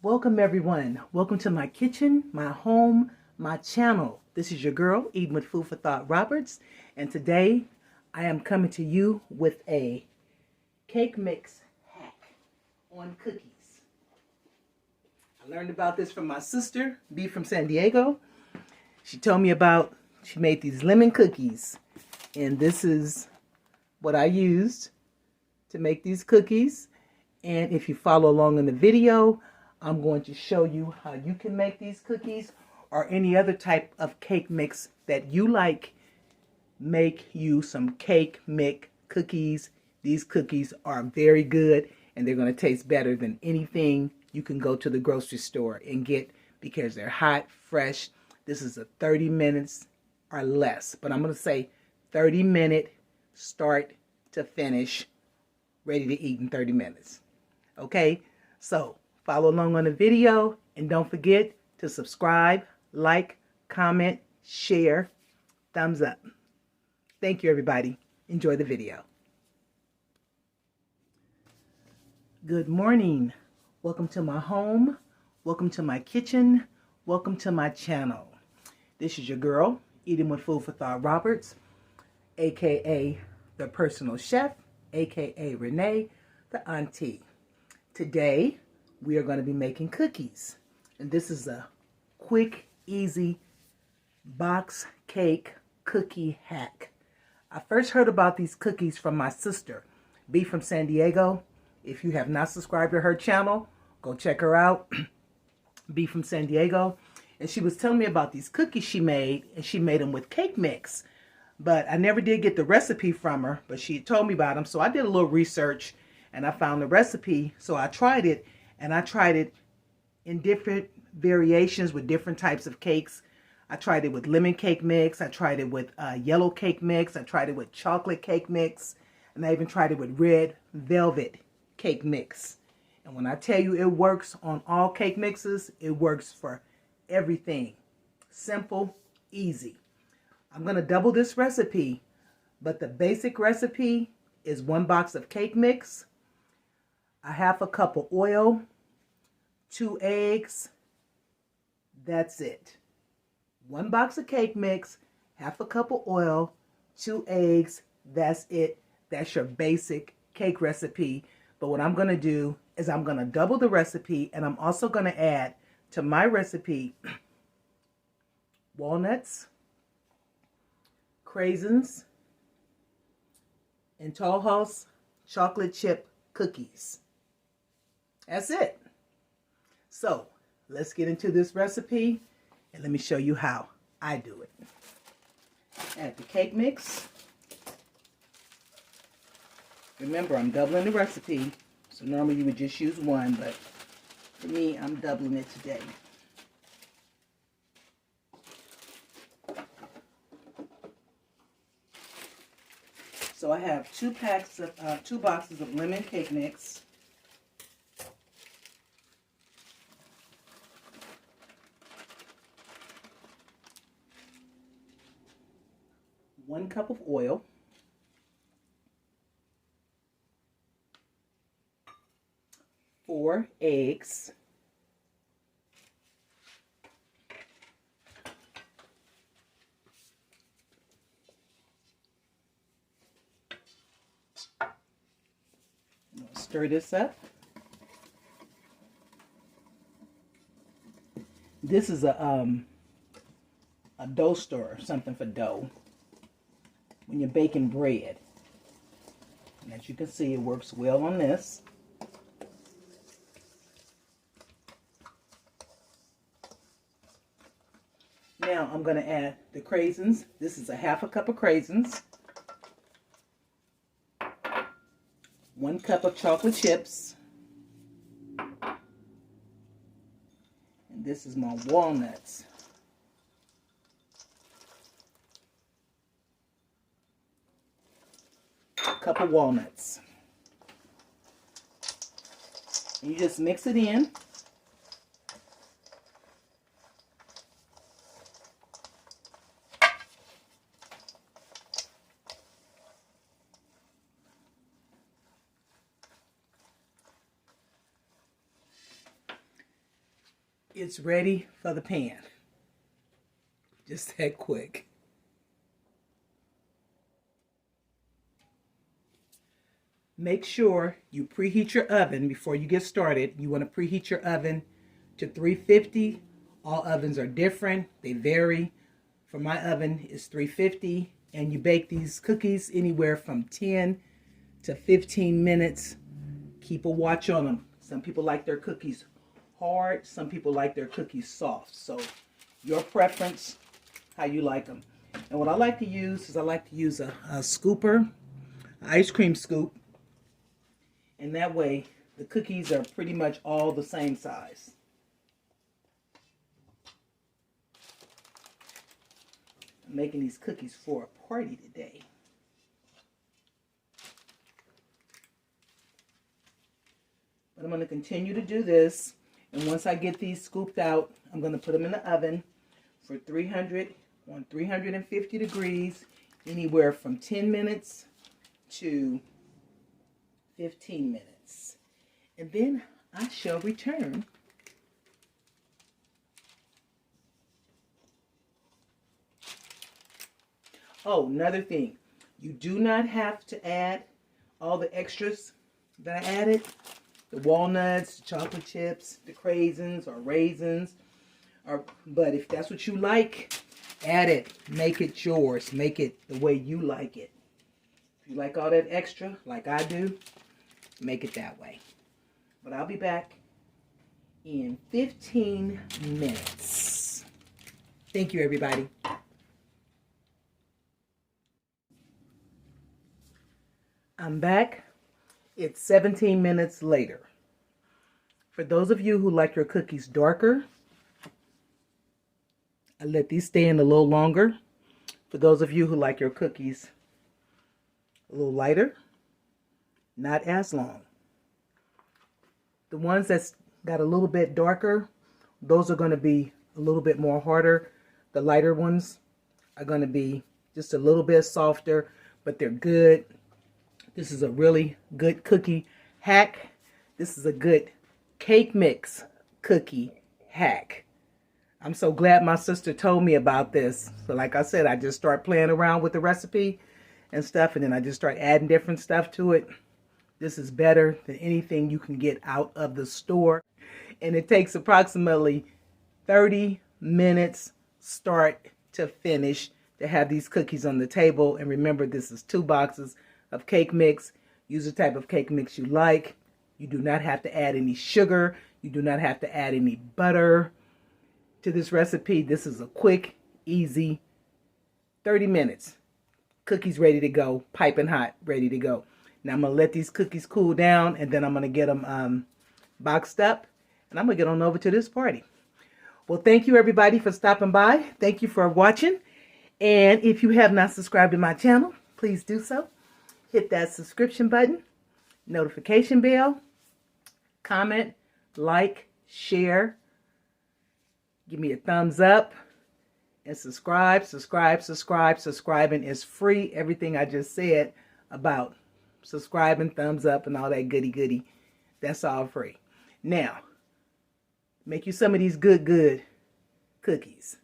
Welcome everyone. Welcome to my kitchen, my home, my channel. This is your girl, Eating with Food for Thought Roberts, and today I am coming to you with a cake mix hack on cookies. I learned about this from my sister, B from San Diego. She told me she made these lemon cookies, and this is what I used to make these cookies. And if you follow along in the video, I'm going to show you how you can make these cookies or any other type of cake mix that you like. Make you some cake mix cookies. These cookies are very good and they're going to taste better than anything you can go to the grocery store and get because they're hot, fresh. This is a 30 minutes or less, but I'm going to say 30-minute start to finish, ready to eat in 30 minutes. Okay, so follow along on the video and don't forget to subscribe, like, comment, share, thumbs up. Thank you, everybody. Enjoy the video. Good morning. Welcome to my home. Welcome to my kitchen. Welcome to my channel. This is your girl, Eating with Food for Thought Roberts, aka the personal chef, aka Renee, the auntie. Today, we are going to be making cookies. And this is a quick, easy box cake cookie hack. I first heard about these cookies from my sister, B from San Diego. If you have not subscribed to her channel, go check her out, B from San Diego. And she was telling me about these cookies she made, and she made them with cake mix. But I never did get the recipe from her, but she told me about them. So I did a little research, and I found the recipe. So I tried it, and I tried it in different variations with different types of cakes. I tried it with lemon cake mix. I tried it with yellow cake mix. I tried it with chocolate cake mix. And I even tried it with red velvet cake mix. And when I tell you it works on all cake mixes, it works for everything. Simple, easy. I'm going to double this recipe, but the basic recipe is 1 box of cake mix, a half a cup of oil, 2 eggs. That's it. 1 box of cake mix, half a cup of oil, 2 eggs. That's it. That's your basic cake recipe. But what I'm going to do is I'm going to double the recipe, and I'm also going to add to my recipe walnuts, craisins, and Toll House chocolate chip cookies. That's it. So let's get into this recipe and let me show you how I do it. Add the cake mix. Remember, I'm doubling the recipe. So normally you would just use 1, but for me, I'm doubling it today. So I have 2 boxes of lemon cake mix. One cup of oil. 4 eggs. 'll stir this up. This is a dough stirrer, something for dough when you're baking bread. And as you can see, it works well on this. Now I'm going to add the craisins. This is a half a cup of craisins. 1 cup of chocolate chips. And this is my walnuts. A cup of walnuts. And you just mix it in. It's ready for the pan. Just that quick. Make sure you preheat your oven before you get started. You want to preheat your oven to 350. All ovens are different. They vary. For my oven, it's 350. And you bake these cookies anywhere from 10 to 15 minutes. Keep a watch on them. Some people like their cookies hard. Some people like their cookies soft. So your preference, how you like them. And what I like to use is I like to use a scooper, an ice cream scoop. And that way the cookies are pretty much all the same size. I'm making these cookies for a party today. But I'm going to continue to do this. And once I get these scooped out, I'm going to put them in the oven for 350 degrees, anywhere from 10 minutes to 15 minutes. And then I shall return. Oh, another thing. You do not have to add all the extras that I added. The walnuts, the chocolate chips, the craisins or raisins. But if that's what you like, add it. Make it yours. Make it the way you like it. If you like all that extra, like I do, make it that way. But I'll be back in 15 minutes. Thank you, everybody. I'm back. It's 17 minutes later. For those of you who like your cookies darker, I let these stay in a little longer. For those of you who like your cookies a little lighter, not as long. The ones that's got a little bit darker, those are going to be a little bit more harder. The lighter ones are going to be just a little bit softer, but they're good. This is a really good cookie hack. This is a good cake mix cookie hack. I'm so glad my sister told me about this. So like I said, I just start playing around with the recipe and stuff, and then I just start adding different stuff to it. This is better than anything you can get out of the store. And it takes approximately 30 minutes start to finish to have these cookies on the table. And remember, this is 2 boxes of cake mix. Use the type of cake mix you like. You do not have to add any sugar. You do not have to add any butter to this recipe. This is a quick, easy 30 minutes. Cookies ready to go, piping hot, ready to go. Now I'm going to let these cookies cool down, and then I'm going to get them boxed up, and I'm going to get on over to this party. Well, thank you everybody for stopping by. Thank you for watching. And if you have not subscribed to my channel, please do so. Hit that subscription button, notification bell, comment, like, share, give me a thumbs up, and subscribe. Subscribing is free. Everything I just said about subscribing, thumbs up, and all that goody, that's all free. Now, make you some of these good cookies.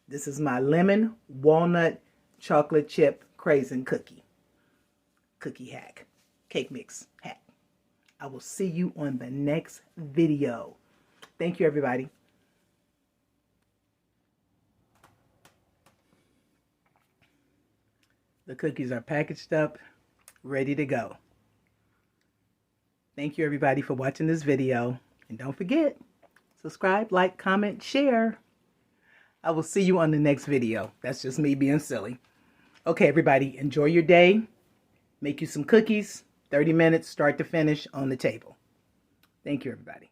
This is my lemon walnut chocolate chip craisin cookie hack, cake mix hack. I will see you on the next video. Thank you, everybody. The cookies are packaged up, ready to go. Thank you, everybody, for watching this video. And don't forget, subscribe, like, comment, share. I will see you on the next video. That's just me being silly. Okay, everybody, enjoy your day. Make you some cookies, 30 minutes, start to finish, on the table. Thank you, everybody.